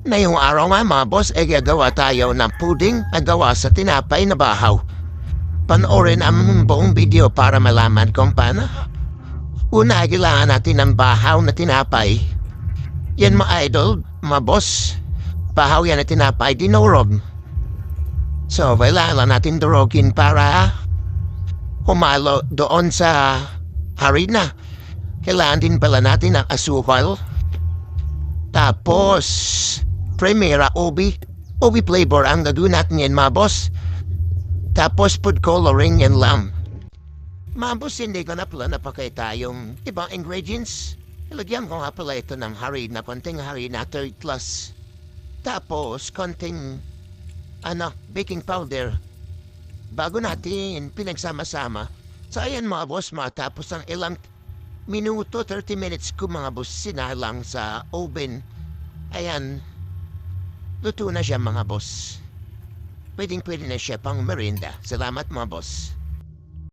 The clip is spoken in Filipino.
Ngayong araw nga mga boss ay gagawa tayo ng puding na gawa sa tinapay na bahaw. Panoorin ang buong video para malaman kung paano. Una, kailangan natin ng bahaw na tinapay. Yan mga idol, mga boss. Bahaw yan na tinapay, dinurog. So, kailangan lang natin durogin para humalo doon sa harina. Kailangan din pala natin ng asukal. Tapos, Primera ubi. Ubi flavor ang gagawin natin yan, mga boss. Tapos, food coloring yan lang. Mga boss, hindi ko na pala napakita yung ibang ingredients. Ilagyan ko nga pala ito ng harina, konting harina, third class. Tapos, konting, baking powder. Bago natin pinagsama-sama. So, ayan mga boss, matapos ng ilang minuto, 30 minutes ko mga boss, sinalang sa oven. Ayan, luto na siya mga boss. Pwedeng-pwede na siya pang merinda. Salamat mga boss.